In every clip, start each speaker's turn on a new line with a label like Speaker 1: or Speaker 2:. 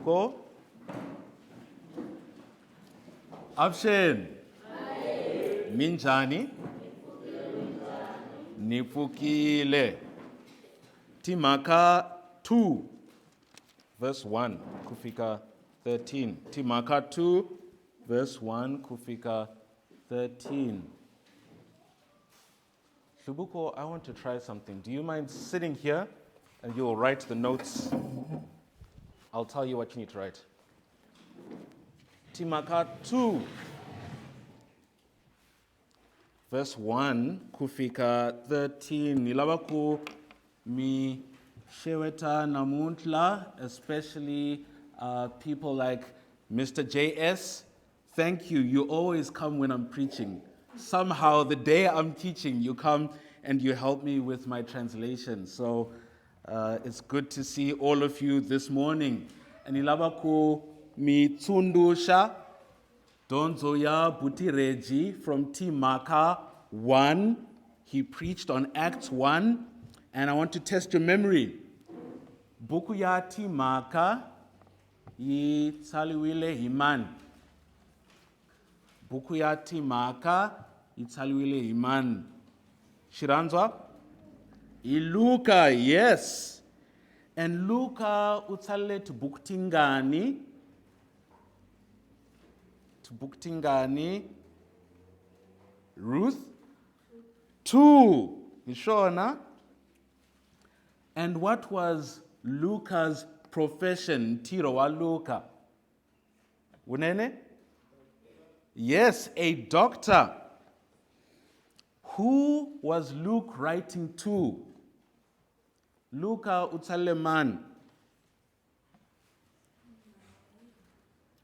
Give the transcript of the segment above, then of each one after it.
Speaker 1: Hlubuko. Option. Minjani. Nipfukile. Timhaka 2, verse 1, kufika 13. Timhaka 2, verse 1, kufika 13. Hlubuko, I want to try something. Do you mind sitting here and you'll write the notes? I'll tell you what you need to write. Timhaka 2, verse 1, kufika 13. Nilabaku mi sheweta namuntla, especially people like Mr. JS. Thank you. You always come when I'm preaching. Somehow, the day I'm teaching, you come and you help me with my translation. So it's good to see all of you this morning. And ilabaku mi tsundusha donzoya butireji from Timhaka 1. He preached on Acts 1. And I want to test your memory. Buku ya Timhaka yitsaliwile himan. Buku ya Timhaka yitsaliwile himan. Shiranzwa? Luka, yes. And Luka utsalile to buktingani. To buktingani. Ruth? 2. Nishona? And what was Luca's profession? Tiro wa Luca. Unene? Yes, a doctor. Who was Luke writing to? Luca utsaleman.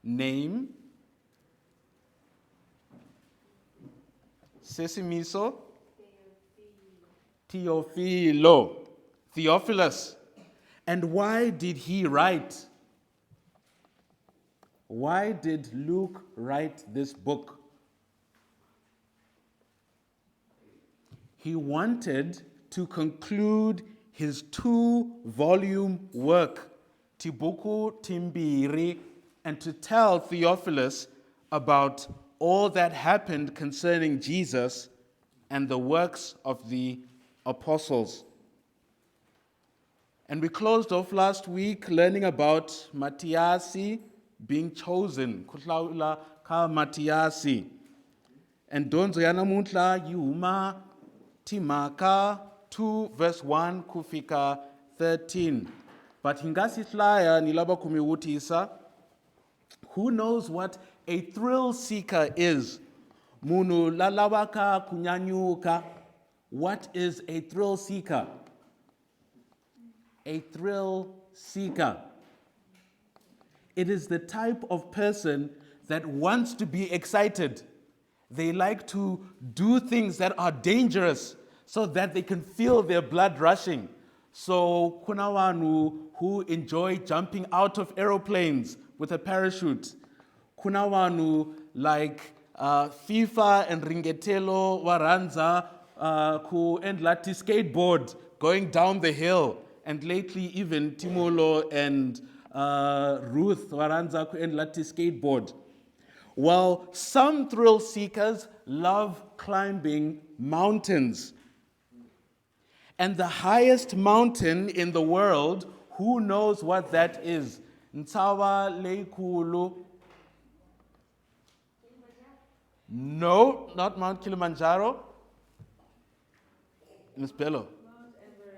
Speaker 1: Name? Sesimiso? Theophilo. Theophilus. And why did he write? Why did Luke write this book? He wanted to conclude his 2-volume work, Tibuku Timbiri, and to tell Theophilus about all that happened concerning Jesus and the works of the apostles. And we closed off last week learning about Matiasi being chosen. Kuhlaula ka Matiasi. And donzo yana muntla yuma Timhaka 2 verse 1 kufika 13. But hingasi flyer nilaba kumiwutisa. Who knows what a thrill seeker is? Munu lalawaka kunyanyuka. What is a thrill seeker? A thrill seeker. It is the type of person that wants to be excited. They like to do things that are dangerous so that they can feel their blood rushing. So kuna wanu who enjoy jumping out of aeroplanes with a parachute. Kuna wanu like FIFA and Ringetelo Waranza ku endlati skateboard going down the hill. And lately, even Timolo and Ruth Waranza and Lati skateboard. While some thrill seekers love climbing mountains. And the highest mountain in the world, who knows what that is? Ntawa Leikulu. No, not Mount Kilimanjaro. Ms. Bello.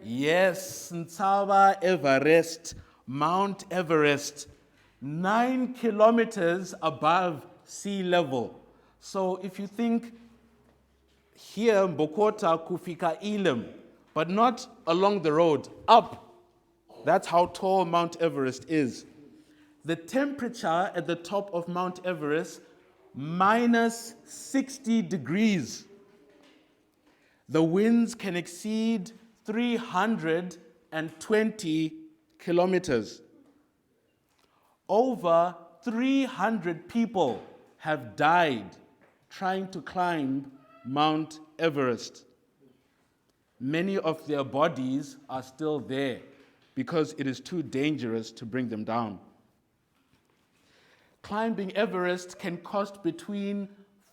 Speaker 1: Yes, Ntawa Everest, Mount Everest, 9 kilometers above sea level. So if you think here, Mbokota kufika Elim, but not along the road, up, that's how tall Mount Everest is. The temperature at the top of Mount Everest, minus 60 degrees. The winds can exceed 320 kilometers. Over 300 people have died trying to climb Mount Everest. Many of their bodies are still there because it is too dangerous to bring them down. climbing Everest can cost between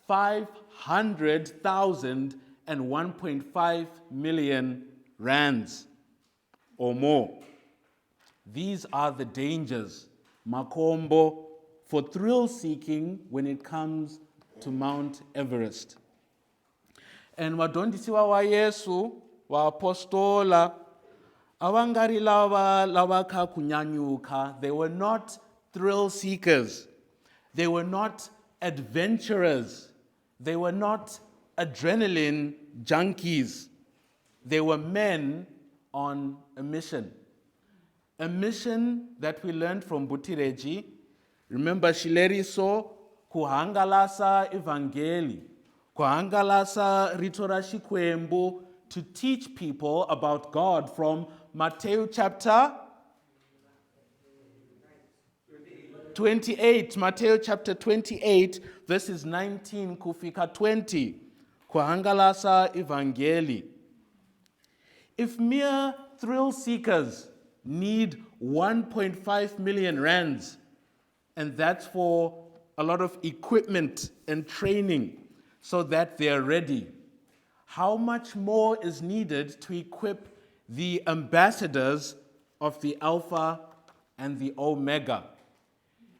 Speaker 1: 500,000 and 1.5 million rands or more. These are the dangers, makombo, for thrill seeking when it comes to Mount Everest. And vadondisiwa wa Yesu, wa apostola, avangari lava kha kunyanyuka. They were not thrill seekers. They were not adventurers. They were not adrenaline junkies. They were men on a mission. A mission that we learned from Butireji. Remember, Shileriso, kuhangalasa evangeli, kuhangalasa rito ra Xikwembu, to teach people about God from Matthew chapter 28, Matthew chapter 28, verses 19 kufika 20, kuhangalasa evangeli. If mere thrill seekers need 1.5 million rands, and that's for a lot of equipment and training so that they're ready, how much more is needed to equip the ambassadors of the Alpha and the Omega,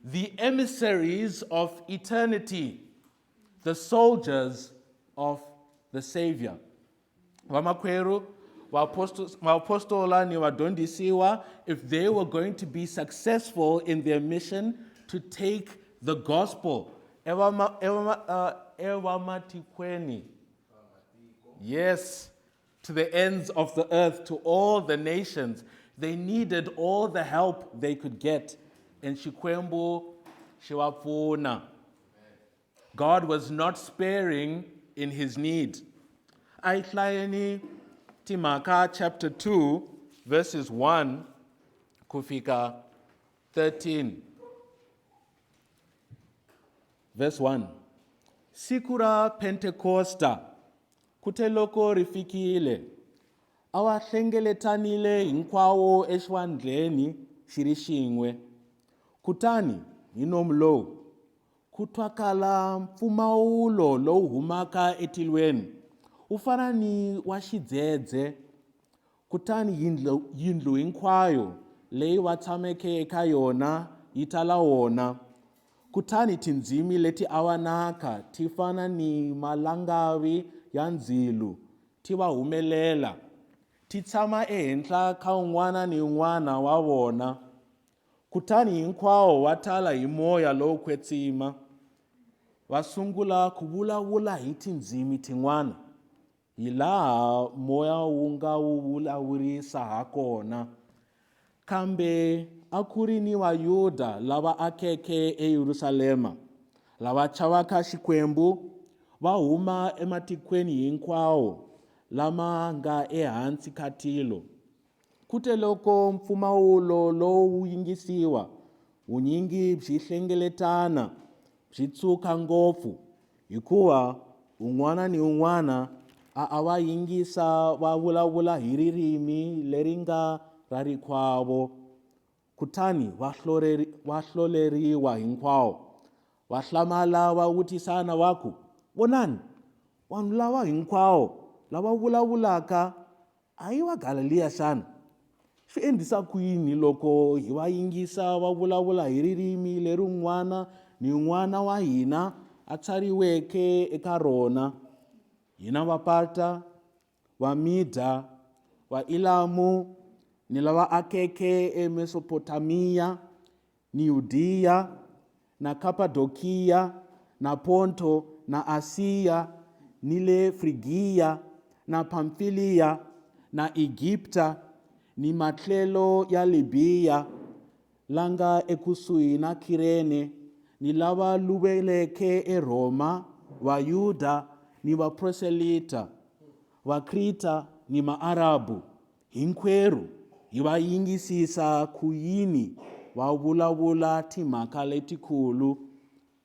Speaker 1: the emissaries of eternity, the soldiers of the Savior? Vamakweru, Vapostola ni vadondisiwa, if they were going to be successful in their mission to take the gospel, evamatikweni, yes, to the ends of the earth, to all the nations, they needed all the help they could get. And Xikwembu shiwapfuna. God was not sparing in his need. Aitlayeni Timhaka chapter 2, verses 1 kufika 13. Verse 1. Sikura Pentecosta, kuteloko rifikile, awahlengelethanile hinkwawo exwandleni xirixin'we. Kutani hinomlowu, kutwakala mpfumawulo lowu humaka etilweni, wu fana ni wa xidzedze. Kutani yindlu hinkwayo leyi va tshameke eka yona yi tala wona. Kutani tindzimi leti awanaka ti fana ni malangavi ya ndzilu ti va humelela, ti tshama ehenhla ka un'wana ni un'wana wa vona. Kutani hinkwawo va tala hi moya lowo kwetsima, va sungula ku vulavula hi tindzimi tin'wana, hi laha moya wu nga wu vulavurisa ha kona. Kambe a ku ri ni Vayuda lava akeke eYerusalema, lava chavaka Xikwembu, va huma ematikweni hinkwawo lama nga ehansi ka tilo. Kute loko mpfumawulo lowu wu yingisiwa, vunyingi byi hlengeletana, byi tsuka ngopfu, hikuva un'wana ni un'wana a va yingisa va vulavula hi ririmi leri nga ra rikwavo. Kutani va hloleriwa hinkwawo, va hlamala va vutisana va ku, vonani, vanhu lava hinkwawo lava vulavulaka a hi va Galileya xana? Swi endlisa ku yini loko hi va yingisa va vulavula hi ririmi leri un'wana ni un'wana wa hina a tsariweke eka rona? Hina Vaparta, Vamida, Vaelamu, ni lava akeke eMesopotamiya, ni Yudiya, na Kapadokiya, na Ponto, na Asiya, ni le Frigiya, na Pamfiliya, na Egipta, ni matlhelo ya Libiya, langa ekusuhi na Kirene, ni lava luveleke eRoma, Vayuda ni Vaproselita, Vakrita ni Maarabu, hinkwerhu hi va yingisisa ku yini va vulavula timhaka letikulu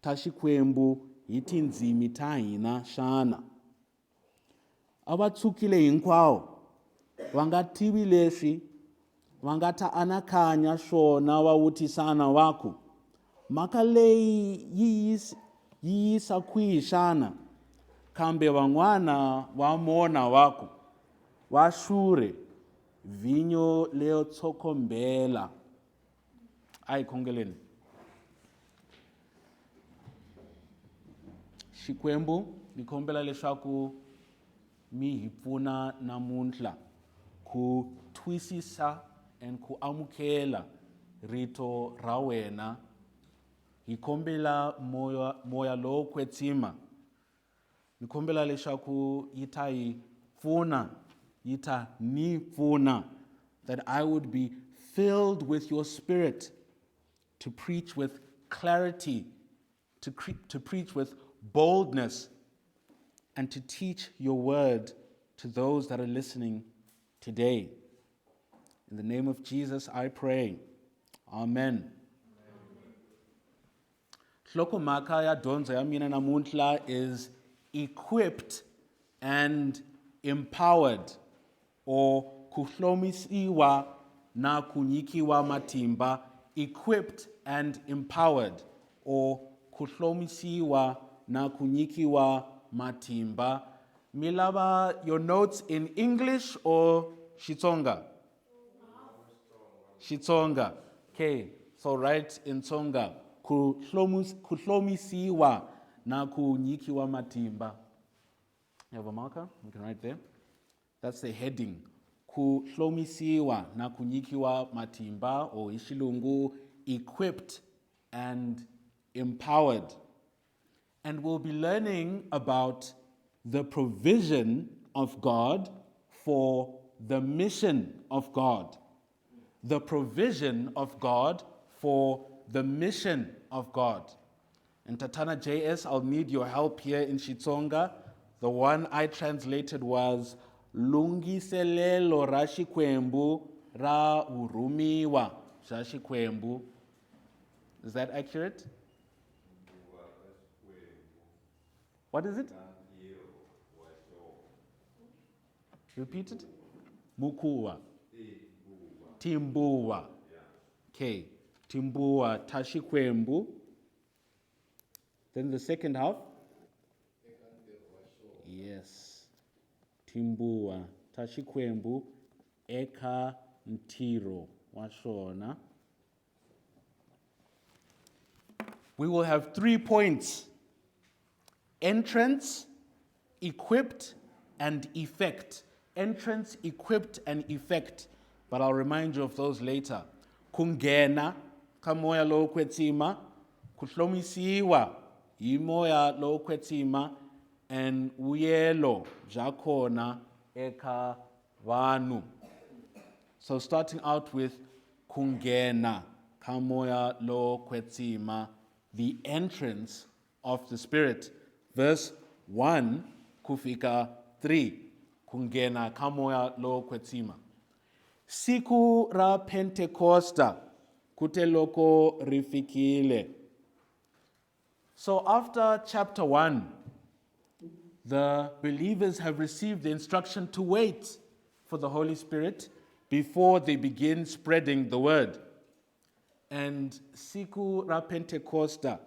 Speaker 1: ta Xikwembu hi tindzimi ta hina xana? A va tsukile hinkwawo, va nga tivi leswi, va nga ta anakanya swona va vutisana va ku, mhaka leyi yi yisa kwihi xana kambe van'wana va mona wako va xurhe vinyo leyo tsokombela. A hi khongeleni. Xikwembu ni kombela leswaku mi hi pfuna namuntlha ku twisisa and ku amukela rito ra wena. Hi kombela moya lowo kwetsima. Ni kombela leswaku yi ta hi pfuna, yi ta ni pfuna, that I would be filled with your spirit to preach with clarity, to preach with boldness, and to teach your word to those that are listening today. In the name of Jesus, I pray. Amen. Hlokomhaka ya dyondzo ya mina namuntlha is equipped and empowered, or ku hlomisiwa na ku nyikiwa matimba. Equipped and empowered, or ku hlomisiwa na ku nyikiwa matimba. Milava, your notes in English or Xitsonga? Xitsonga. Okay, so write in Tsonga. Ku hlomisiwa na ku nyikiwa matimba. You have a marker? You can write there. That's the heading. Ku hlomisiwa na ku nyikiwa matimba, or ishilungu, equipped and empowered. And we'll be learning about the provision of God for the mission of God. The provision of God for the mission of God. And Tatana JS, I'll need your help here in Xitsonga. The one I translated was lungiselelo ra xikwembu ra urumiwa xa xikwembu. Is that accurate? What is it? Repeat it. Mukuwa. Timbuwa. Okay. Timbuwa ta xikwembu. Then the second half. Yes. Timbuwa ta xikwembu eka ntiro wa xona. We will have 3 points: entrance, equipped, and effect. Entrance, equipped, and effect. But I'll remind you of those later. Kungena, kamoya lo kwetsima. Kuhlomisiwa, imoya lo kwetsima. And uyelo, jakona, eka vanu. So starting out with kungena, kamoya lo kwetsima, the entrance of the Spirit. Verse 1, kufika 3, kungena kamoya lo kwetsima. Siku ra Pentecosta, kute loko rifikile. So after chapter 1, the believers have received the instruction to wait for the Holy Spirit before they begin spreading the word. And Siku ra Pentecosta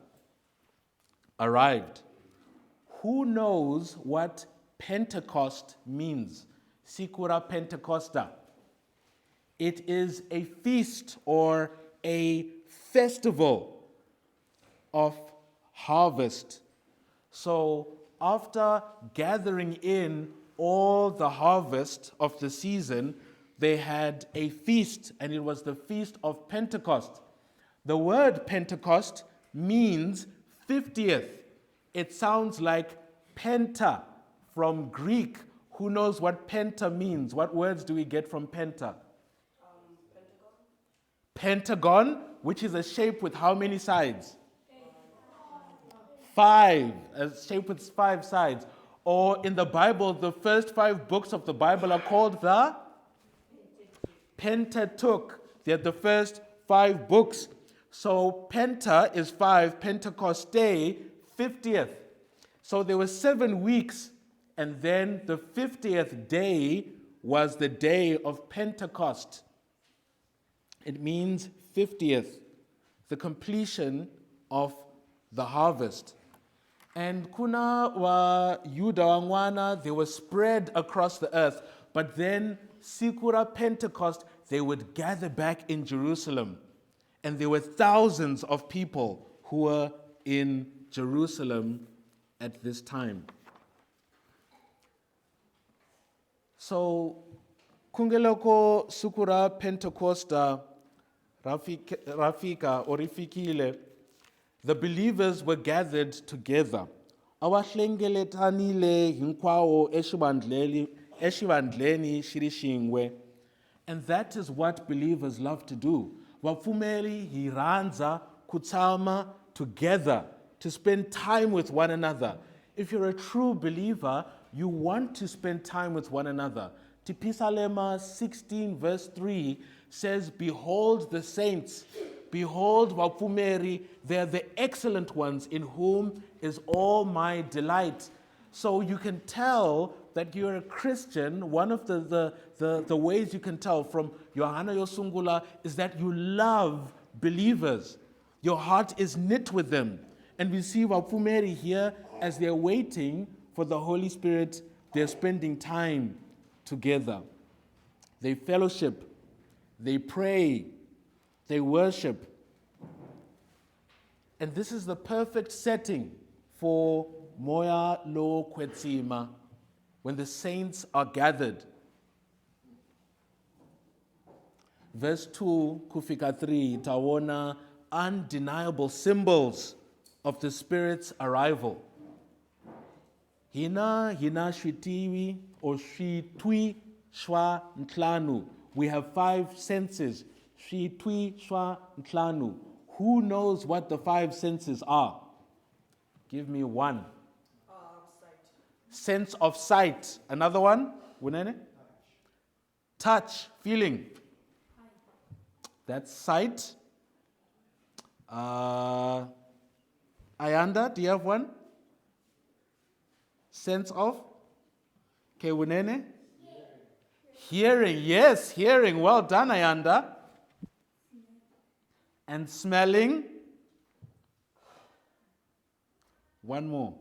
Speaker 1: arrived. Who knows what Pentecost means? Siku ra Pentecosta. It is a feast or a festival of harvest. So after gathering in all the harvest of the season, they had a feast, and it was the feast of Pentecost. The word Pentecost means 50th. It sounds like penta from Greek. Who knows what penta means? What words do we get from penta? Pentagon, which is a shape with how many sides? 5, a shape with 5 sides. Or in the Bible, the first 5 books of the Bible are called the Pentateuch. They're the first 5 books. So Penta is 5, Pentecoste, 50th. So there were 7 weeks, and then the 50th day was the day of Pentecost. It means 50th, the completion of the harvest. And kuna wa Yuda wangwana, they were spread across the earth, but then Sikura Pentecost, they would gather back in Jerusalem. And there were thousands of people who were in Jerusalem at this time. So, kungeloko Sikura Pentecosta Rafika or Rifikile, the believers were gathered together. Awahlengelethanile hinkwao eshivandleni shirishingwe. And that is what believers love to do. Wapfumeli hiranza kutama together, to spend time with one another. If you're a true believer, you want to spend time with one another. Tipisalema 16 verse 3 says, behold the saints, behold wapfumeri, they are the excellent ones in whom is all my delight. So you can tell that you're a Christian. One of the ways you can tell from Yohana Yosungula is that you love believers. Your heart is knit with them. And we see wapfumeri here, as they're waiting for the Holy Spirit, they're spending time together. They fellowship, they pray, they worship. And this is the perfect setting for Moya Lo Kwetsima, when the saints are gathered. Verse 2, Kufika 3, Tawona, undeniable symbols of the Spirit's arrival. Hina shwitiwi or shwitwi shwa ntlanu. We have 5 senses. Shwitwi shwa ntlanu. Who knows what the 5 senses are? Give me one.
Speaker 2: Sight.
Speaker 1: Sense of sight. Another one? Wunene? Touch. Feeling. That's sight. Ayanda, do you have one? Sense of? Okay, Wunene? Hearing. Yes, hearing. Well done, Ayanda. And smelling. One more.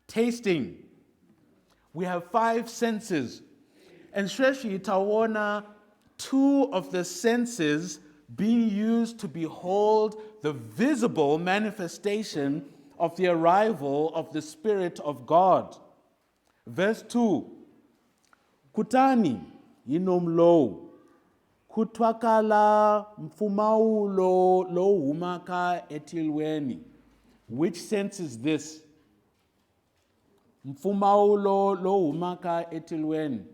Speaker 1: Tasting. We have 5 senses. And Shreshi Tawona, 2 of the senses being used to behold the visible manifestation of the arrival of the Spirit of God. Verse 2. Kutani yinomlo kutwakala mfumaulo lo humaka etilweni. Which sense is this? Mfumaulo lo humaka etilweni.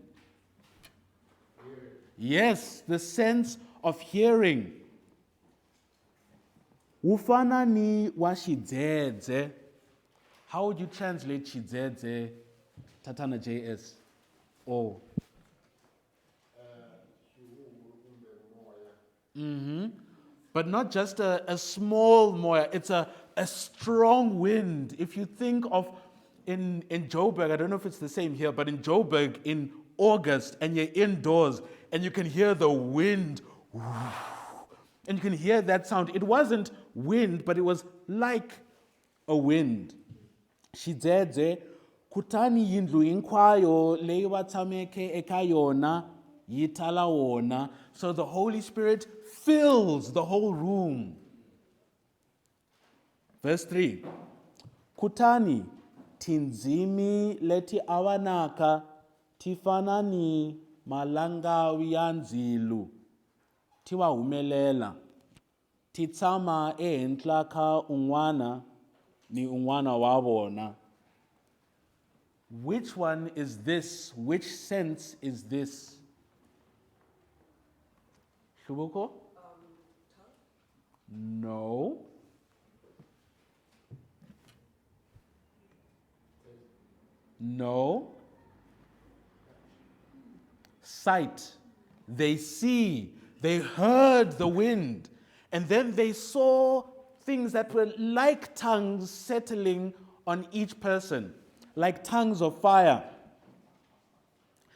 Speaker 1: Yes, the sense of hearing. Ufana ni washidzedze. How would you translate shidzedze, Tatana JS? Oh. But not just a small moya, it's a strong wind. If you think of in Joburg, I don't know if it's the same here, but in Joburg in August, and you're indoors, and you can hear the wind, and you can hear that sound. It wasn't wind, but it was like a wind. Shidzedze, kutani yindlu inkwayo leiwatsameke ekayona yitala wona. So the Holy Spirit fills the whole room. Verse 3. Kutani tinzimi leti awanaka tifanani malangawi yanzilu tiwa humelela titsama ehenhla ka un'wana ni un'wana wa vona. Which one is this? Which sense is this? Hlubuko? No. No. Sight. They see, they heard the wind, and then they saw things that were like tongues settling on each person, like tongues of fire.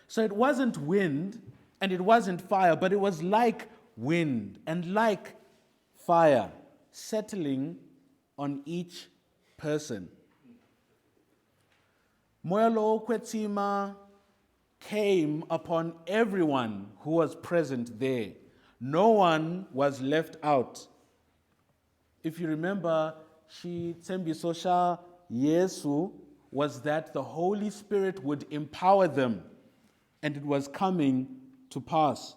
Speaker 1: So it wasn't wind and it wasn't fire, but it was like wind and like fire. settling on each person. Moya lo kwetima came upon everyone who was present there. No one was left out. If you remember, Tsembiso sha Yesu was that the Holy Spirit would empower them, and it was coming to pass.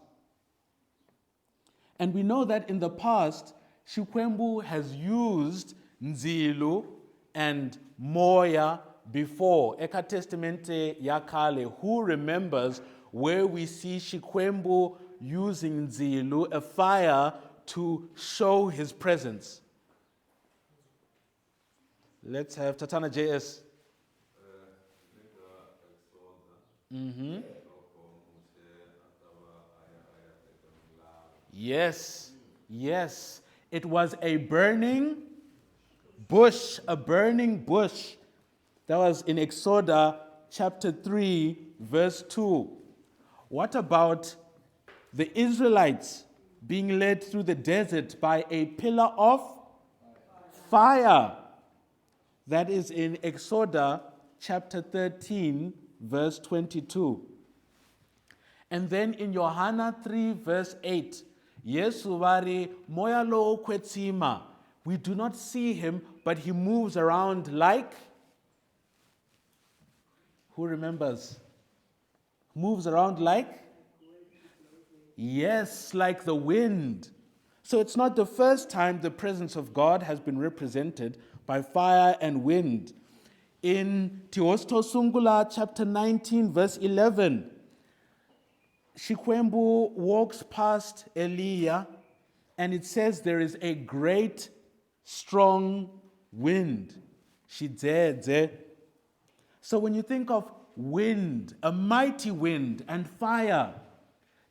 Speaker 1: And we know that in the past, Xikwembu has used Nzilu and Moya before. Eka Testamente Yakale, who remembers where we see Xikwembu using Nzilu, a fire, to show his presence? Let's have Tatana JS. Mm-hmm. Yes, yes. It was a burning bush, That was in Exodus chapter 3, verse 2. What about the Israelites being led through the desert by a pillar of fire? That is in Exodus chapter 13, verse 22. And then in Johanna 3, verse 8, Yesu vari moya lo kwetima. We do not see him, but he moves around like, who remembers? Moves around like? Yes, like the wind. So it's not the first time the presence of God has been represented by fire and wind. In Teosto Sungula chapter 19, verse 11, Xikwembu walks past Eliya, and it says there is a great, strong wind. Shidze. So when you think of wind, a mighty wind, and fire,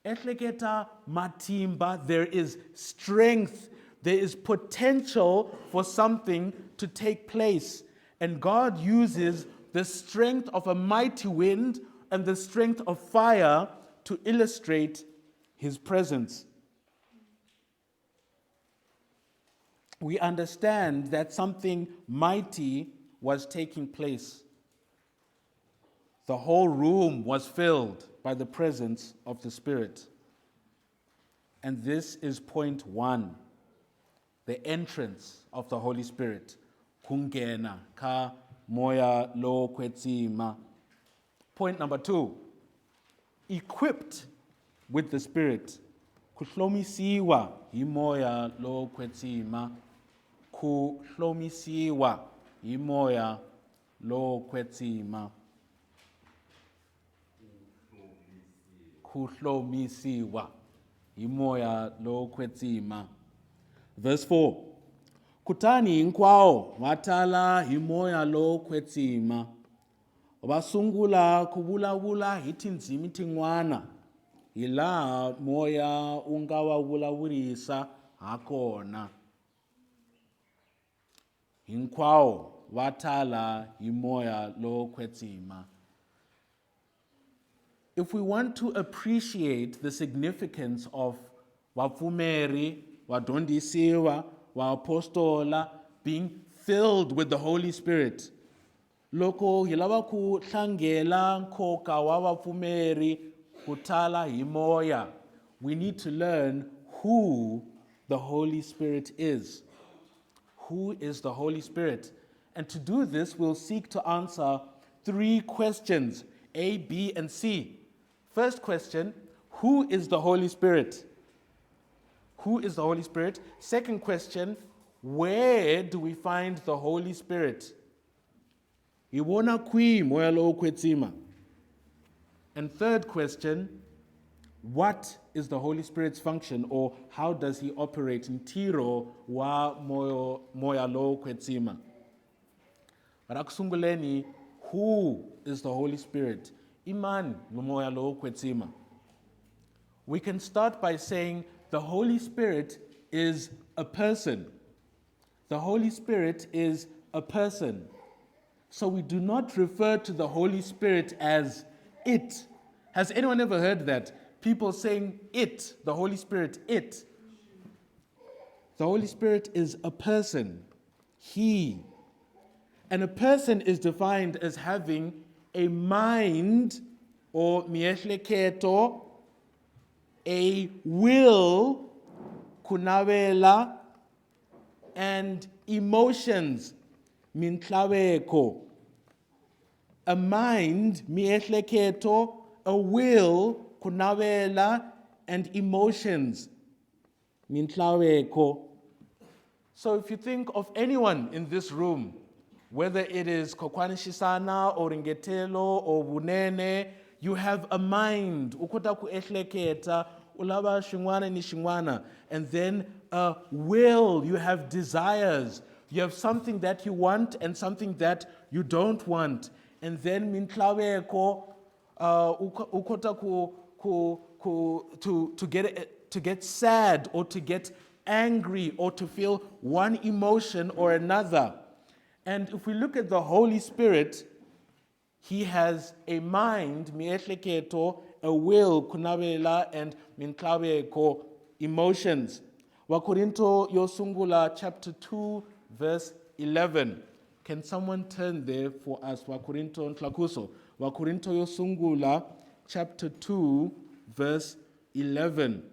Speaker 1: ehleketa Matimba, there is strength, there is potential for something to take place. And God uses the strength of a mighty wind and the strength of fire to illustrate his presence. We understand that something mighty was taking place. The whole room was filled by the presence of the Spirit. And this is point one, the entrance of the Holy Spirit. Kungena ka moya lo kwetima. Point number two, equipped with the Spirit. Hlomisiwa imoya lo kwetima. Hlomisiwa imoya lo kwetima. Hlomisiwa imoya lo kwetima. Verse 4. Kutani inkwao watala imoya lo kwetima. Basungula kubulabula hiti nzimi tingwana. Ila moya ungawa bulawurisa hakona. Inkwao watala imoya lo kwetima. If we want to appreciate the significance of wafumeri, wadondisiwa, wa-apostola being filled with the Holy Spirit, loko hilava ku tlangela nkoka wa vapfumeri kutala hi moya, we need to learn who the Holy Spirit is. Who is the Holy Spirit? And to do this, we'll seek to answer three questions, A, B, and C. First question, who is the Holy Spirit? Who is the Holy Spirit? Second question, where do we find the Holy Spirit? Iwona kwi moya lo kwetima. And third question, what is the Holy Spirit's function, or how does he operate in tiro wa moya lo kwetima? Barakusunguleni, who is the Holy Spirit? Iman moya lo kwetima. We can start by saying the Holy Spirit is a person. The Holy Spirit is a person. So we do not refer to the Holy Spirit as it. Has anyone ever heard that? People saying it, the Holy Spirit, it. The Holy Spirit is a person. He. And a person is defined as having a mind or miehleketo, a will, kunavela, and emotions, mintlaweko. A mind, miehleketo, a will, kunavela, and emotions, mintlaweko. So if you think of anyone in this room, whether it is kokwanishisana or ingetelo or bunene, you have a mind, ukota ku ehleketa, ulaba shingwana ni shingwana, and then a will, you have desires, you have something that you want and something that you don't want, and then mintlaweko, ukota to get sad or to get angry or to feel one emotion or another. And if we look at the Holy Spirit, he has a mind, miehleketo, a will, kunabela, and mintlaweko, emotions. Wakorinto Yosungula chapter 2, verse 11. Can someone turn there for us? Wakorinto Ntlakuso. Wakorinto Yosungula chapter 2, verse 11.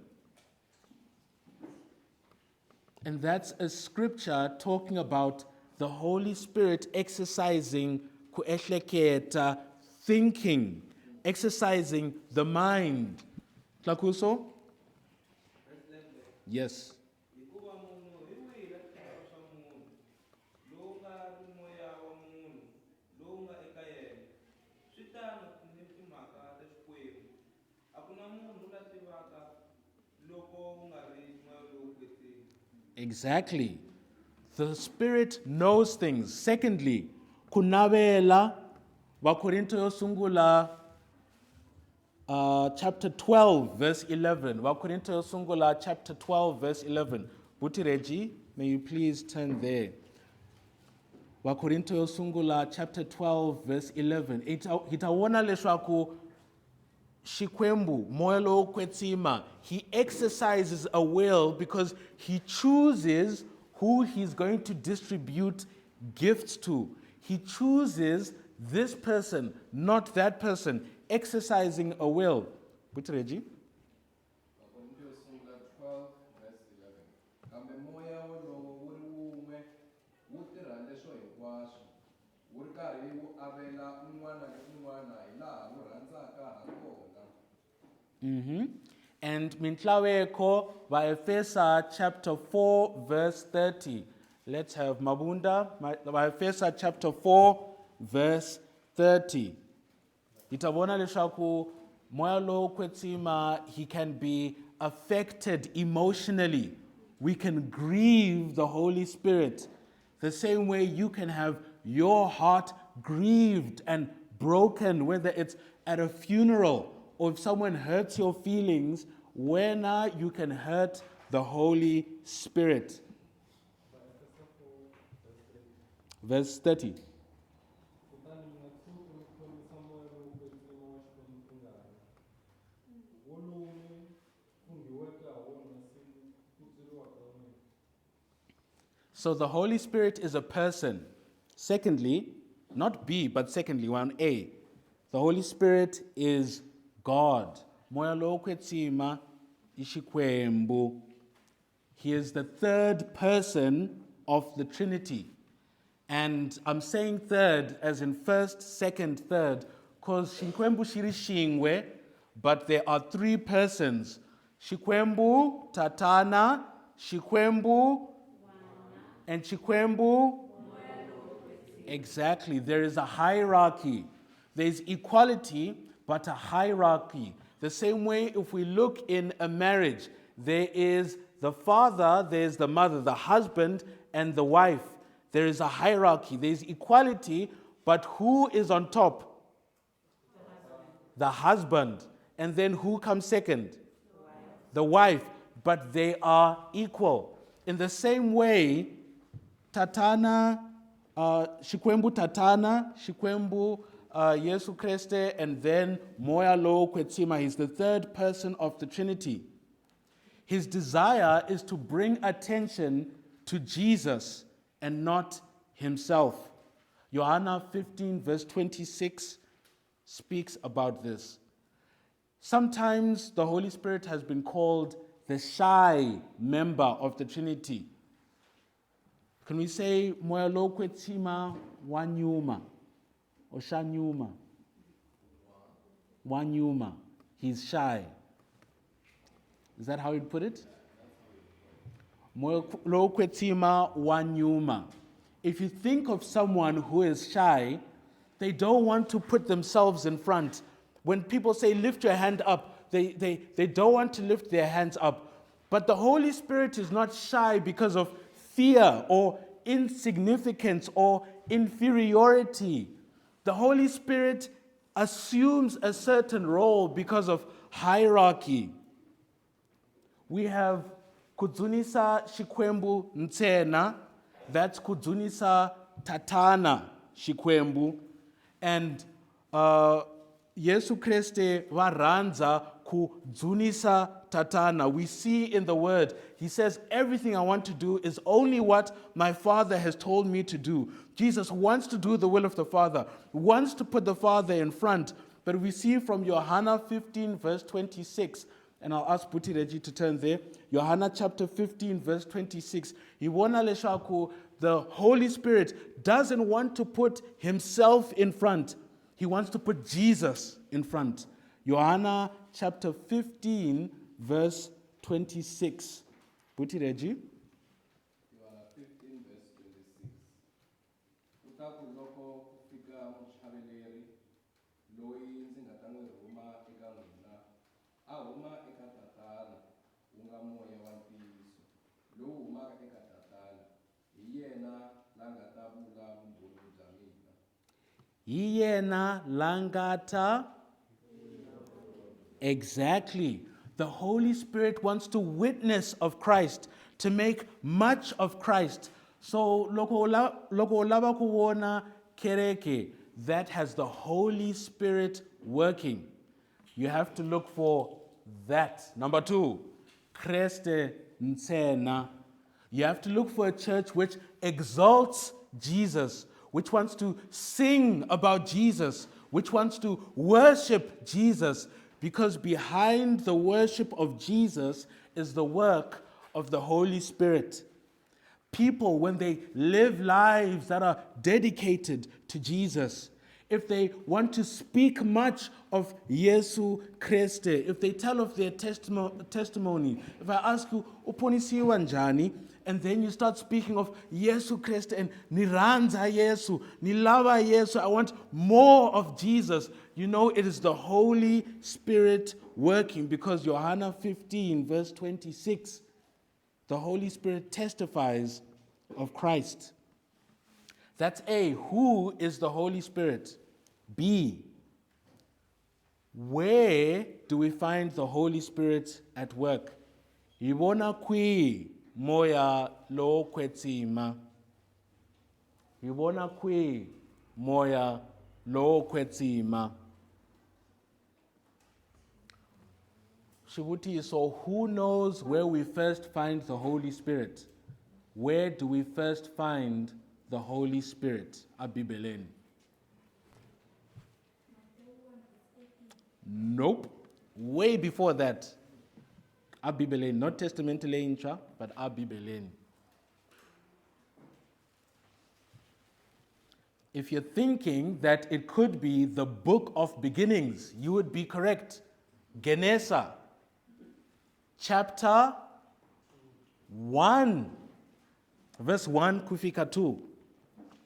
Speaker 1: And that's a scripture talking about the Holy Spirit exercising kuehleketa, thinking, exercising the mind. Tlakuso? Yes. Exactly. The Spirit knows things. Secondly, kunabela, Wakorinto Yosungula, chapter 12, verse 11. Wakorinto Yosungula, chapter 12, verse 11. Butireji, may you please turn there. Wakorinto Yosungula, chapter 12, verse 11. Hitawona leswaku Shikwembu, Moelo Kwetima, he exercises a will because he chooses who he's going to distribute gifts to. He chooses this person, not that person, exercising a will. Butreji?
Speaker 2: 12, verse
Speaker 1: 11. And Mintlaweko by Ephesa chapter 4, verse 30. Let's have Mabunda by Ephesa chapter 4, verse 30. Itabona leshaku moyalo kwetima, he can be affected emotionally. We can grieve the Holy Spirit. The same way you can have your heart grieved and broken, whether it's at a funeral or if someone hurts your feelings, when you can hurt the Holy Spirit. Verse 30. So the Holy Spirit is a person. Secondly, not B, but secondly, 1A. The Holy Spirit is God. Moya lo kwetima ishikwembu. He is the third person of the Trinity. And I'm saying third as in first, second, third, because Shikwembu shirishingwe, but there are three persons. Shikwembu, Tatana, Shikwembu, and Shikwembu. Exactly. There is a hierarchy. There's equality, but a hierarchy. The same way if we look in a marriage, there is the father, there's the mother, the husband, and the wife. There is a hierarchy. There's equality, but who is on top? The husband. And then who comes second? The wife. But they are equal. In the same way, Tatana, Shikwembu Tatana, Shikwembu Yesu Kriste, and then Moya Lo Kwetima. He's the third person of the Trinity. His desire is to bring attention to Jesus and not himself. Johanna 15 verse 26 speaks about this. Sometimes the Holy Spirit has been called the shy member of the Trinity. Can we say moya lo kwetima wanyuma or shanyuma? Wanyuma. He's shy. Is that how you'd put it? Moya lo kwetima wanyuma. If you think of someone who is shy, they don't want to put themselves in front. When people say lift your hand up, they don't want to lift their hands up. But the Holy Spirit is not shy because of fear or insignificance or inferiority. The Holy Spirit assumes a certain role because of hierarchy. We have kudzunisa shikwembu ntsena, that's kudzunisa tatana shikwembu, and Yesu Kriste varanza kudzunisa tatana. We see in the word, he says, everything I want to do is only what my Father has told me to do. Jesus wants to do the will of the Father, wants to put the Father in front. But we see from Johanna 15 verse 26, and I'll ask Buti Reggie to turn there. Johanna chapter 15 verse 26. The Holy Spirit doesn't want to put himself in front. He wants to put Jesus in front. Johanna chapter 15 verse 26. Buti Reggie.
Speaker 2: Johanna 15 verse 26. Utakuloko kufika muchaveleri loyi ndzi nga ta n'wi rhuma eka n'wina a huma eka tatana wu nga moya wa ntiyiso lowu humaka eka tatana hi yena la nga ta vula vumbhoni bya mina.
Speaker 1: Hi yena langata. Exactly. The Holy Spirit wants to witness of Christ, to make much of Christ. So, loko lava kuona kereke that has the Holy Spirit working, you have to look for that. Number 2, Kreste Ntsena. You have to look for a church which exalts Jesus, which wants to sing about Jesus, which wants to worship Jesus, because behind the worship of Jesus is the work of the Holy Spirit. People, when they live lives that are dedicated to Jesus, if they want to speak much of Yesu Kriste, if they tell of their testimony, if I ask you, Hlomisiwa njani, and then you start speaking of Yesu Kriste and niranza Yesu, nilava Yesu, I want more of Jesus, you know it is the Holy Spirit working, because Johanna 15 verse 26, the Holy Spirit testifies of Christ. That's A, who is the Holy Spirit? B, where do we find the Holy Spirit at work? Ibona kwi moya lo kwetima. Ibona kwi moya lo kwetima. Shibuti, so who knows where we first find the Holy Spirit? Where do we first find the Holy Spirit? Abibeleni. Nope. Way before that. Abibeleni, not testamentally intra, but Abibeleni. If you're thinking that it could be the book of beginnings, you would be correct. Genesis, chapter 1, verse 1 kufika 2.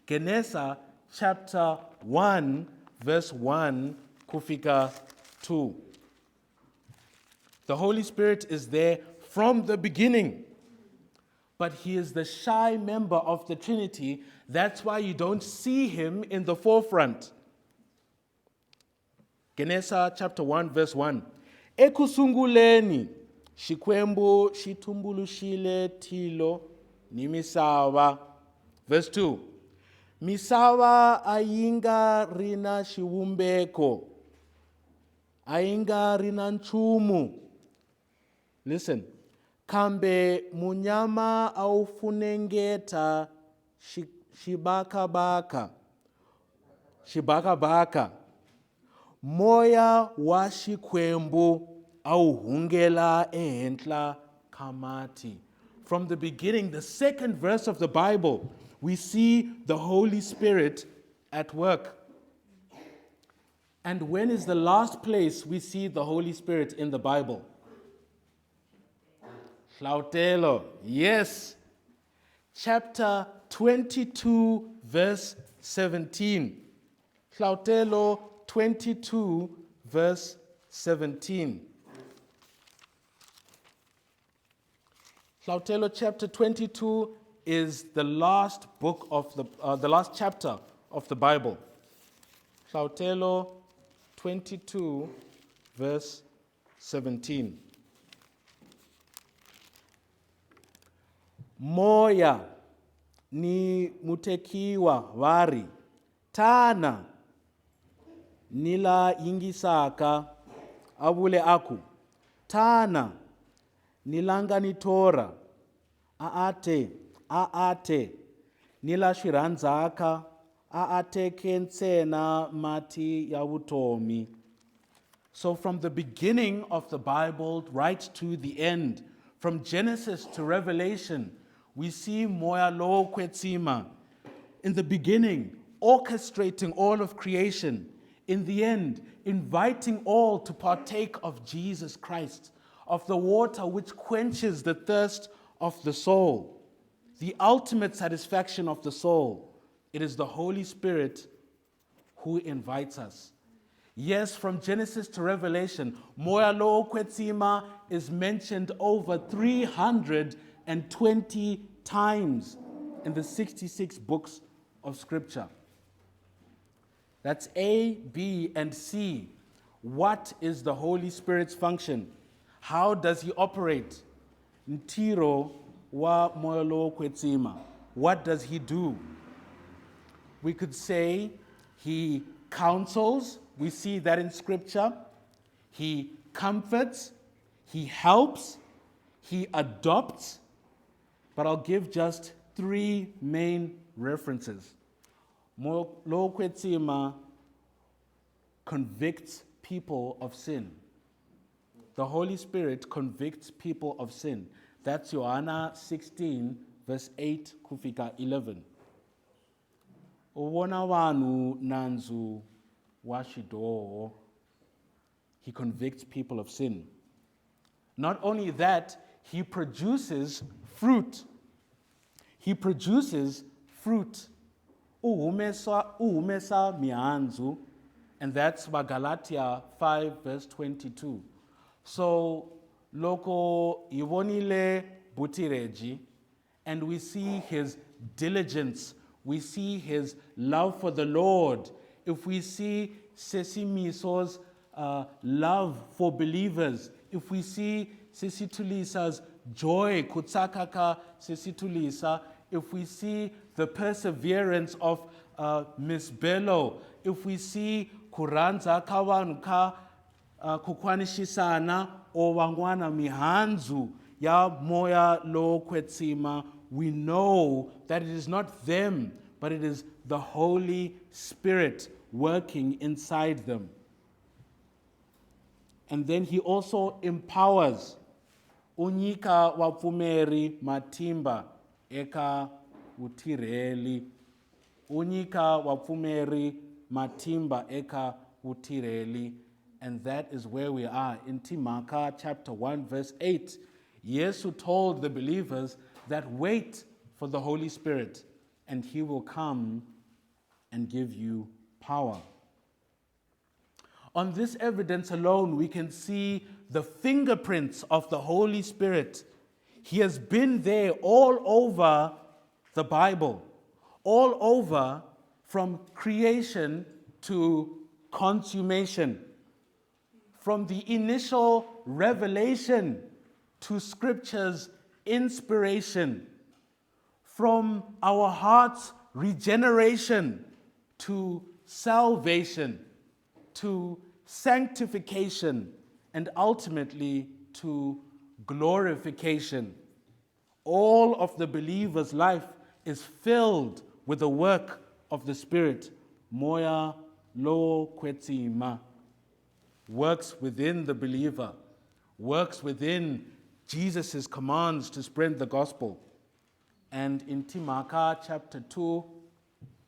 Speaker 1: Genesis, chapter 1, verse 1 kufika 2. The Holy Spirit is there from the beginning, but he is the shy member of the Trinity. That's why you don't see him in the forefront. Genesis chapter 1 verse 1. Ekusunguleni shikwembu shitumbulushile tilo ni misava. Verse 2. Misava ayinga rina shiwumbeko. Ayinga rina nchumu. Listen. kambe munyama aufunengeta shibaka moya wa xikwembu auhungela ehenhla kamati. From the beginning, the second verse of the Bible, we see the Holy Spirit at work. And when is the last place we see the Holy Spirit in the Bible? Hlautelo, yes. Chapter 22, verse 17. Hlautelo 22, verse 17. Hlautelo chapter 22 is the last book of the last chapter of the Bible. Hlautelo 22, verse 17. Moya ni mutekiwa vari tana nila yingisaka avule aku tana nilanganitora aate nila shwirandzaka aateke ntsena mati ya vutomi. So from the beginning of the Bible right to the end, from Genesis to Revelation, we see Moya Lo Kwetsima in the beginning orchestrating all of creation, in the end inviting all to partake of Jesus Christ, of the water which quenches the thirst of the soul, the ultimate satisfaction of the soul. It is the Holy Spirit who invites us. Yes, from Genesis to Revelation, Moya Lo Kwetsima is mentioned over 320 times in the 66 books of Scripture. That's A, B, and C. What is the Holy Spirit's function? How does he operate? Ntiro wa Moya Lo Kwetsima. What does he do? We could say he counsels. We see that in Scripture. He comforts, he helps, he adopts. But I'll give just 3 main references. Lo Kwetsima convicts people of sin. The Holy Spirit convicts people of sin. That's Johanna 16, verse 8 kufika 11. Uwona vanhu nanzu washido. He convicts people of sin. Not only that, he produces fruit. He produces fruit. Uhumesa mianzu, and that's Galatia 5, verse 22. So, loko ivonile butireji, and we see his diligence, we see his love for the Lord. If we see Sesimiso's love for believers, if we see Sesitulisa's joy, kutsakaka Sesitulisa, if we see the perseverance of Miss Bello, if we see kuranza kawanka kukwanishisana o wangwana mihanzu ya Moya Lo Kwetsima, we know that it is not them, but it is the Holy Spirit working inside them. And then he also empowers. Unyika wapfumeri Matimba eka utireli. Unyika wapfumeri Matimba eka utireli. And that is where we are in Timhaka chapter 1 verse 8. Yesu told the believers that wait for the Holy Spirit and he will come and give you power. On this evidence alone, we can see the fingerprints of the Holy Spirit. He has been there all over the Bible, all over from creation to consummation, from the initial revelation to Scripture's inspiration, from our heart's regeneration to salvation, to sanctification, and ultimately to glorification. All of the believer's life is filled with the work of the Spirit. Moya lo kwetima. Works within the believer. Works within Jesus' commands to spread the gospel. And in Timhaka chapter 2,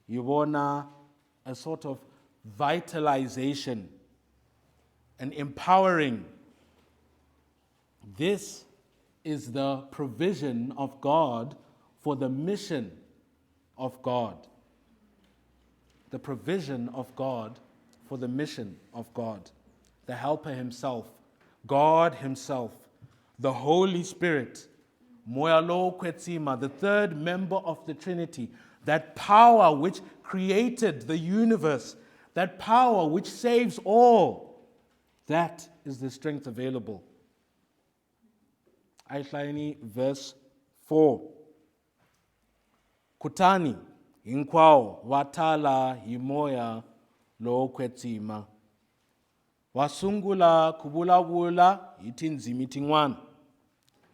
Speaker 1: you want a sort of vitalization, an empowering. This is the provision of God for the mission of God. The provision of God for the mission of God. The Helper Himself, God Himself, the Holy Spirit, Moyalo Kwetsima, the third member of the Trinity, that power which created the universe, that power which saves all, that is the strength available. Aihlaini, verse 4. Kutani, inkwao, watala, himoya, lo kwetsima. Wasungula kubula itinzimi tingwan.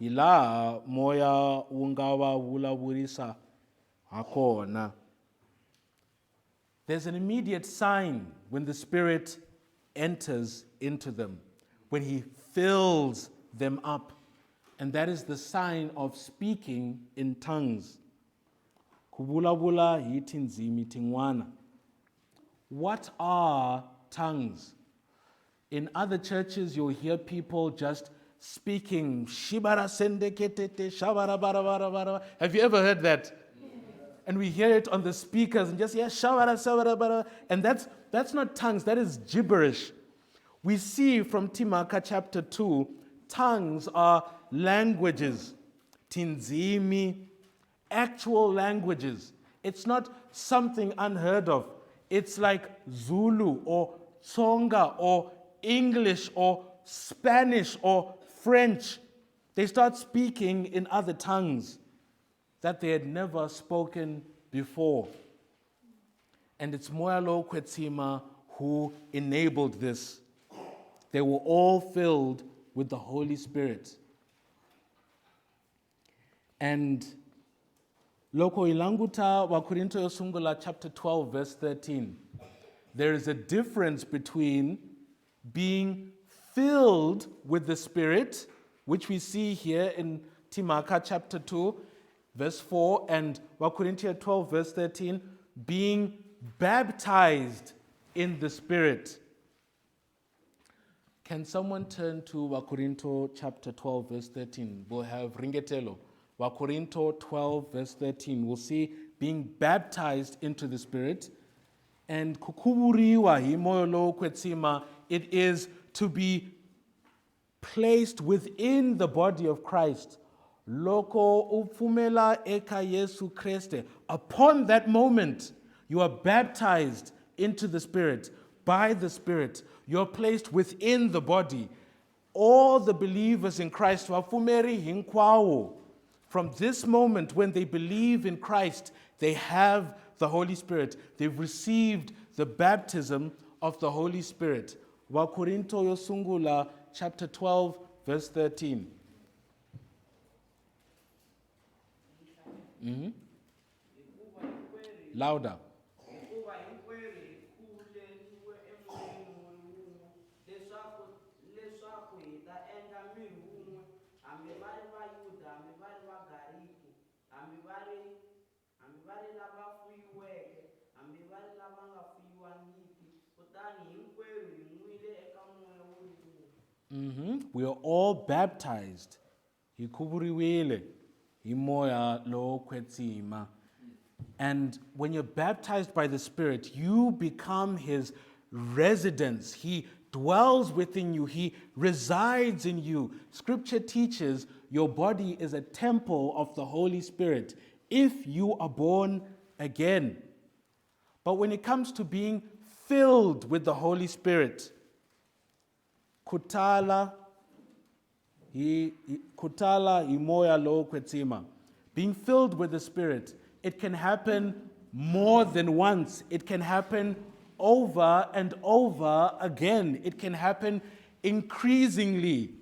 Speaker 1: Ila moya ungawa wulawurisa hakona. There's an immediate sign when the Spirit enters into them, when He fills them up. And that is the sign of speaking in tongues. Kubula yitinzimi tingwana. What are tongues? In other churches, you'll hear people just speaking. Shibara sendeketete, shabara bara bara bara. Have you ever heard that? And we hear it on the speakers and just, shabara shabara bara. And that's not tongues, that is gibberish. We see from Timhaka chapter 2, tongues are languages. Tinzimi, actual languages. It's not something unheard of. It's like Zulu or Tsonga or English or Spanish or French. They start speaking in other tongues that they had never spoken before. And it's Moyalo Kwetsima who enabled this. They were all filled with the Holy Spirit. And Loko Ilanguta wa Korinto Yosungula chapter 12 verse 13. There is a difference between being filled with the Spirit, which we see here in Timhaka chapter 2 verse 4 and wa Korinto 12 verse 13, being baptized in the Spirit. Can someone turn to wa Korinto chapter 12 verse 13? We'll have Ringetelo. Wa Korinto 12 verse 13. We'll see being baptized into the Spirit. And kukuburiwa himoyolo kwetsima, it is to be placed within the body of Christ. Loko upfumela eka Yesu Kriste. Upon that moment, you are baptized into the Spirit. By the Spirit, you're placed within the body. All the believers in Christ, wafumeri hinkwawo. From this moment, when they believe in Christ, they have the Holy Spirit. They've received the baptism of the Holy Spirit. Wa Korinto Yosungula, chapter 12, verse 13. Louder. We are all baptized. And when you're baptized by the Spirit, you become His residence. He dwells within you. He resides in you. Scripture teaches your body is a temple of the Holy Spirit if you are born again. But when it comes to being filled with the Holy Spirit, kutala imoya lo kwetima, being filled with the Spirit, it can happen more than once. It can happen over and over again. It can happen increasingly.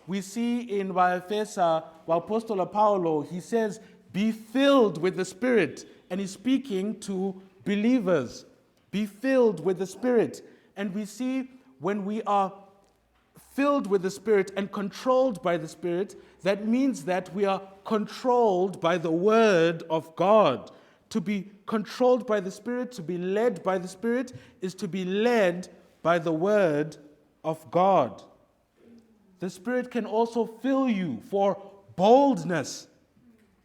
Speaker 1: we see in Vaefesa, Apostle Paulo, he says, be filled with the Spirit. And he's speaking to believers. Be filled with the Spirit. And we see when we are filled with the Spirit and controlled by the Spirit, that means that we are controlled by the Word of God. To be controlled by the Spirit, to be led by the Spirit, is to be led by the Word of God. The Spirit can also fill you for boldness,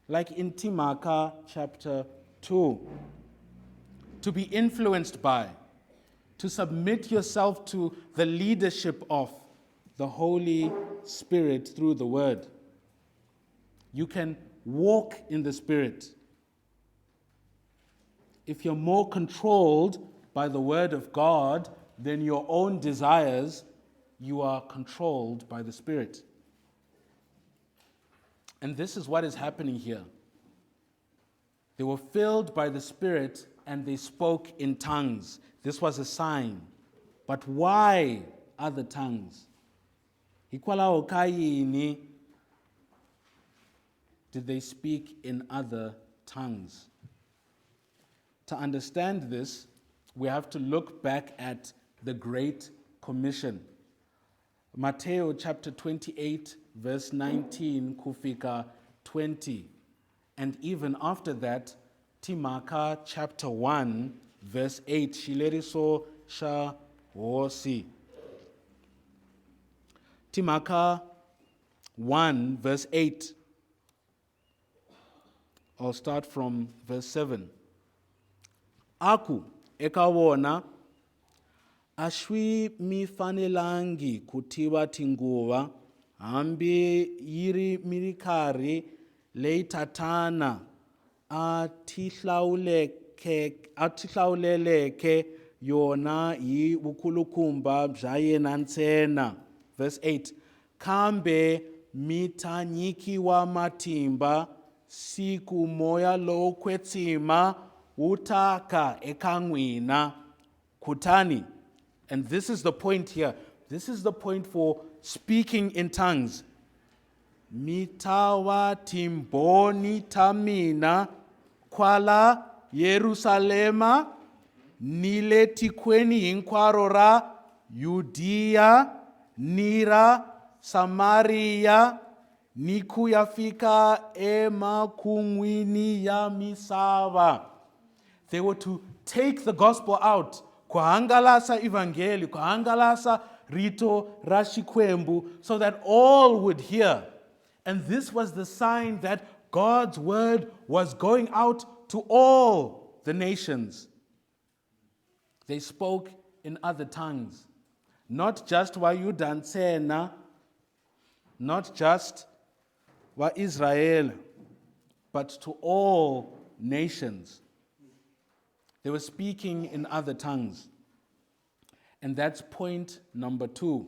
Speaker 1: like in Timhaka chapter 2. To be influenced by, to submit yourself to the leadership of the Holy Spirit through the Word. You can walk in the Spirit. If you're more controlled by the Word of God than your own desires, you are controlled by the Spirit. And this is what is happening here. They were filled by the Spirit and they spoke in tongues. This was a sign. But why other tongues? Hikwalaho ka yini did they speak in other tongues? To understand this, we have to look back at the Great Commission. Matthew chapter 28, verse 19, kufika 20. And even after that, Timhaka chapter 1, verse 8. Shileriso sha hosi. Timhaka 1, verse 8. I'll start from verse 7. Aku ekawona ashwi mi fanelangi kutiwa tinguva hambi yiri mirikari leitatana atihlawuleleke yona yi vukulukumba bya yena ntsena. Verse 8. Kambe mita Nyikiwa Matimba siku moya lo kwetsima utaka ekangwina kutani. And this is the point here. This is the point for speaking in tongues. Mitawa timboni tamina kwala Yerusalema nile tikweni hinkwaro ra Yudea nira Samaria nikuyafika emakungwini ya misava. They were to take the gospel out, kuhangalasa evangeli, kuhangalasa rito rashikwembu, so that all would hear. And this was the sign that God's word was going out to all the nations. They spoke in other tongues, not just wa Yudansena, not just wa Israel, but to all nations. They were speaking in other tongues. And that's point number 2.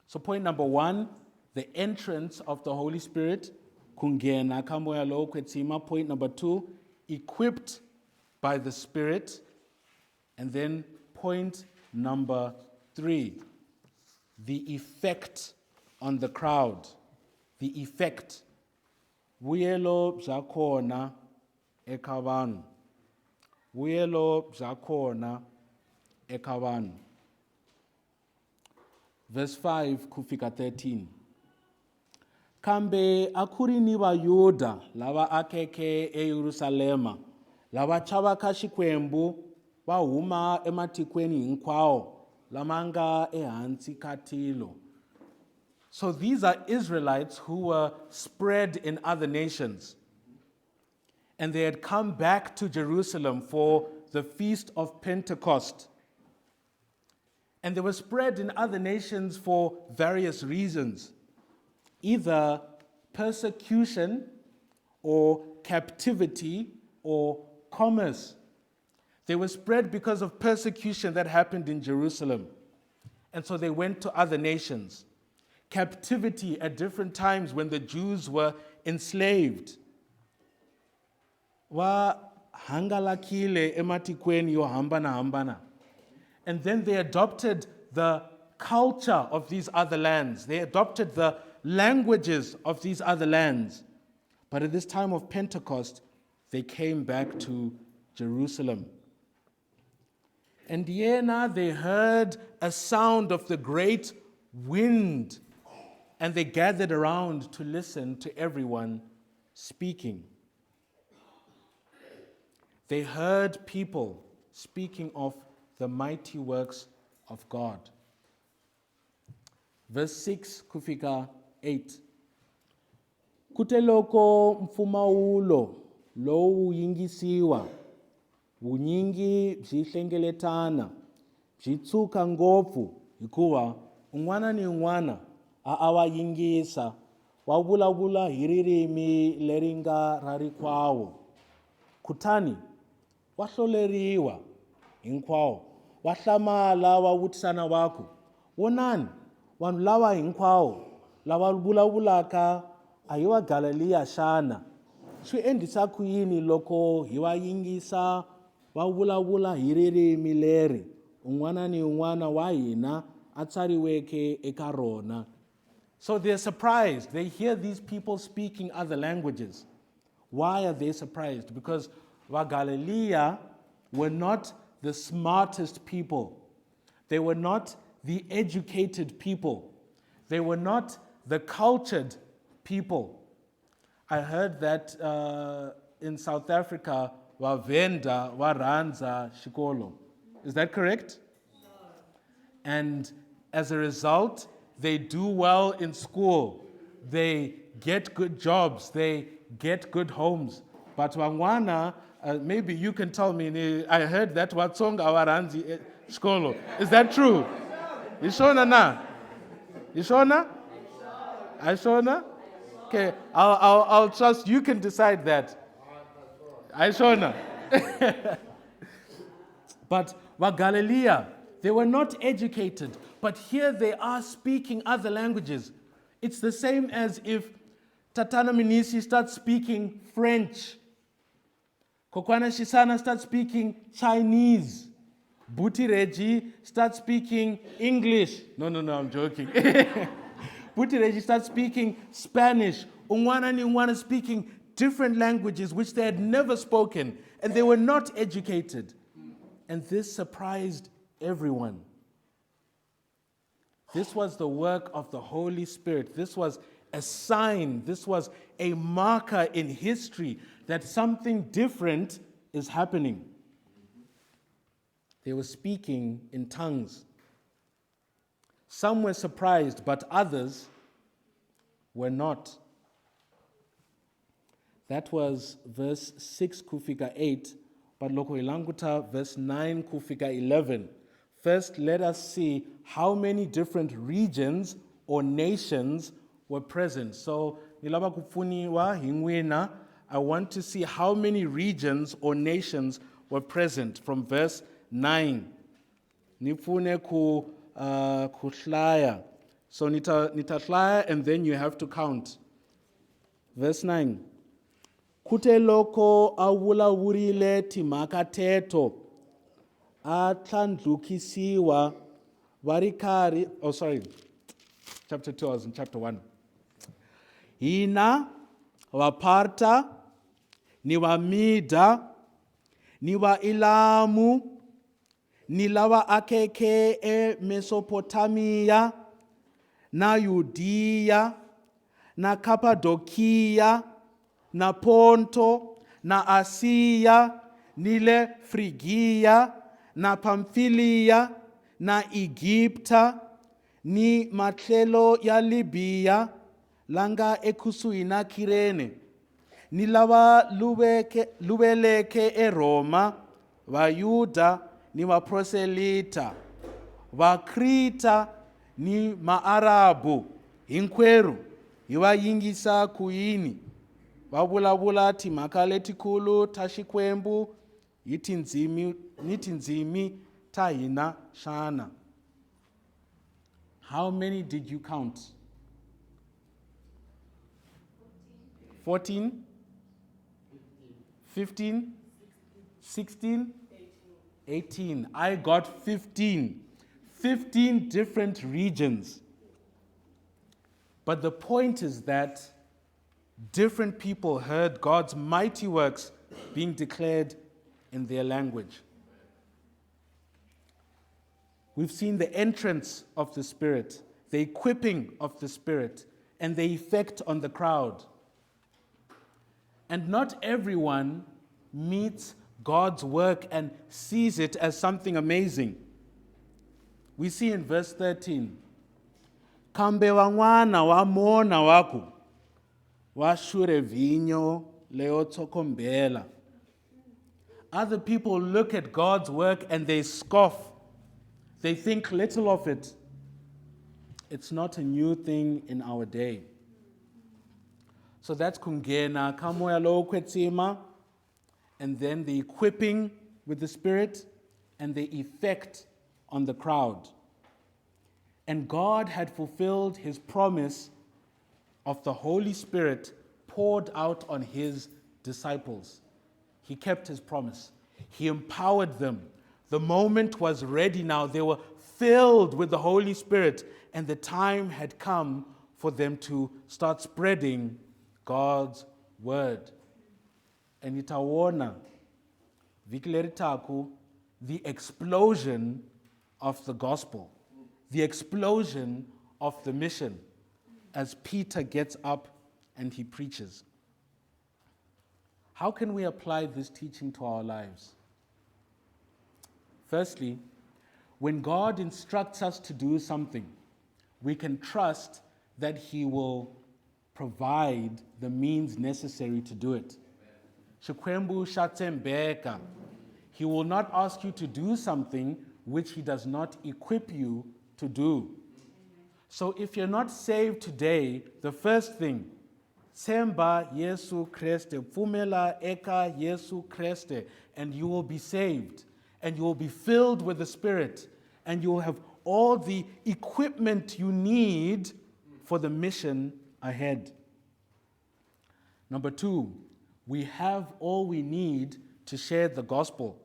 Speaker 1: So point number 1, the entrance of the Holy Spirit. Kungena kamoya lo kwetsima. Point number 2, equipped by the Spirit. And then point number 3, the effect on the crowd. The effect. Vuyelo bzakhona ekavanu. Vuyelo bzakhona ekavanu. Verse 5 kufika 13. Kambe akurini Vayuda lava akeke eYerusalema lava chava ka xikwembu va huma ematikweni hinkwawo lamanga ehansi ka tilo. So these are Israelites who were spread in other nations. And they had come back to Jerusalem for the Feast of Pentecost. And they were spread in other nations for various reasons. Either persecution or captivity or commerce. They were spread because of persecution that happened in Jerusalem. And so they went to other nations. Captivity at different times when the Jews were enslaved. Wa hangalakile ematikweni yo hambana hambana. And then they adopted the culture of these other lands. They adopted the languages of these other lands. But at this time of Pentecost, they came back to Jerusalem. And now they heard a sound of the great wind, and they gathered around to listen to everyone speaking. They heard people speaking of the mighty works of God. Verse 6 kufika 8. Kute loko mfumawulo lowu yingisiwa vunyingi byi hlengeletana byi tsuka ngopfu hikuva un'wana ni un'wana a yingisa wa vulavula hi ririmi leri nga ra rikwawo. Kutani wa hloleriwa hinkwawo wa hlamala wa vutisana wako, vonani vanhu lava hinkwawo lava vulavulaka a hi wa Galileya xana? Swi endlisa ku yini loko hi va yingisa va vulavula hi ririmi leri un'wana ni un'wana wa hina a tsariweke eka rona? So they're surprised. They hear these people speaking other languages. Why are they surprised? Because va Galileya were not the smartest people. They were not the educated people. They were not the cultured people. I heard that in South Africa, Vavenda, Varanza, Shikolo. Is that correct? No. And as a result, they do well in school. They get good jobs. They get good homes. But Wangwana, maybe you can tell me, I heard that Watsonga Varanzi Shikolo. Is that true? Ishona na? Ishona? Ishona? Okay, I'll trust you can decide that. Ishona. But Galileya, they were not educated, but here they are speaking other languages. It's the same as if Tatana Minisi starts speaking French. Kokwana Shisana starts speaking Chinese. Buti Reggie starts speaking English. No, I'm joking. Buti Reggie starts speaking Spanish. Ungwana ni Ungwana speaking different languages which they had never spoken, and they were not educated. And this surprised everyone. This was the work of the Holy Spirit. This was a sign. This was a marker in history that something different is happening. They were speaking in tongues. Some were surprised, but others were not. That was verse 6 kufika 8, but loko ilanguta verse 9 kufika 11. First, let us see how many different regions or nations were present. So, nilaba kupfuniwa hingwina, I want to see how many regions or nations were present from verse 9. Nipfune kuhlaya. So nitahlaya and then you have to count. Verse 9. Kute loko awulavurile Timhaka teto atlandlukisiwa varikari. Oh, sorry. Chapter 2, I was in chapter 1. Hina vaparta ni vamida ni vailamu ni lava akeke e Mesopotamia na Yudia na Kappadokia na Ponto na Asia nile Frigia na Pamphylia na Egypta ni matlelo ya Libya langa ekusuhi na Kirene ni lava lubeleke e Roma Vayuda ni vaproselita Vakrita ni Maarabu hinkwerhu hi va yingisa kuyini va vulavula timhaka letikulu ta Xikwembu hi tindzimi ta hina xana. How many did you count? 14? 15? 16? 18. I got 15. 15 different regions. But the point is that different people heard God's mighty works being declared in their language. We've seen the entrance of the Spirit, the equipping of the Spirit, and the effect on the crowd. And not everyone meets God's work and sees it as something amazing. We see in verse 13, Kambe wangwana wa mona waku, wa shure vinyo leo tokombela. Other people look at God's work and they scoff. They think little of it. It's not a new thing in our day. So that's kungena kamoya lo kwetima, and then the equipping with the Spirit and the effect on the crowd. And God had fulfilled his promise of the Holy Spirit poured out on his disciples. He kept his promise. He empowered them. The moment was ready now. They were filled with the Holy Spirit, and the time had come for them to start spreading God's word. And itaona vikleritaku, the explosion of the gospel, the explosion of the mission, as Peter gets up and he preaches. How can we apply this teaching to our lives? Firstly, when God instructs us to do something, we can trust that he will provide the means necessary to do it. Shikwembu shatembeka. He will not ask you to do something which he does not equip you to do. So if you're not saved today, the first thing, Semba Yesu Kriste, Pumela Eka Yesu Kriste, and you will be saved, and you will be filled with the Spirit, and you will have all the equipment you need for the mission ahead. Number two, we have all we need to share the gospel.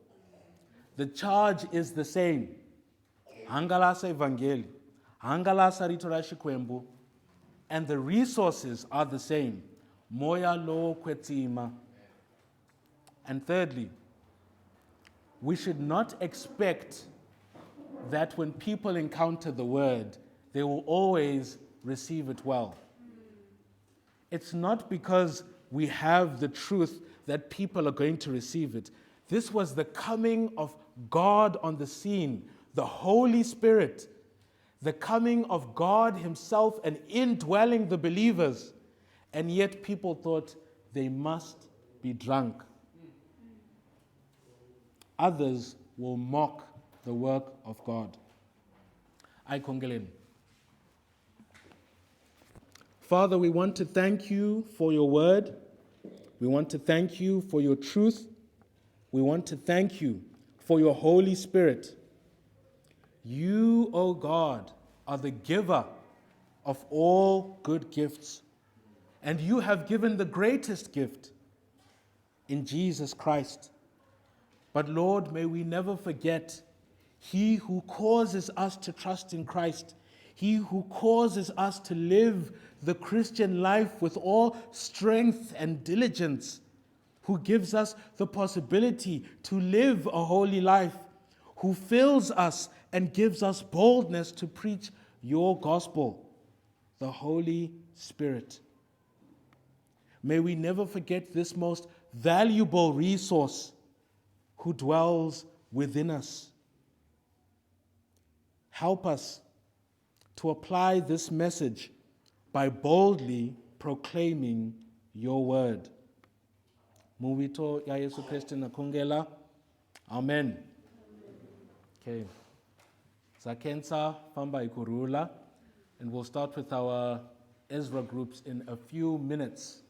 Speaker 1: The charge is the same. Hangalasa Evangeli, Hangalasa Ritora Shikwembu, and the resources are the same. Moya lo kwetima. And thirdly, we should not expect that when people encounter the word, they will always receive it well. It's not because we have the truth that people are going to receive it. This was the coming of God on the scene, the Holy Spirit, the coming of God himself and indwelling the believers. And yet people thought they must be drunk. Others will mock the work of God. Father, we want to thank you for your word. We want to thank you for your truth. We want to thank you for your Holy Spirit. You, O God, are the giver of all good gifts. And you have given the greatest gift in Jesus Christ. But Lord, may we never forget he who causes us to trust in Christ, he who causes us to live the Christian life with all strength and diligence, who gives us the possibility to live a holy life, who fills us and gives us boldness to preach your gospel, the Holy Spirit. May we never forget this most valuable resource who dwells within us. Help us to apply this message by boldly proclaiming your word. Muvito ya Yesu Kristu nakongela. Amen. Okay. Zakensa famba ikurula, and we'll start with our Ezra groups in a few minutes.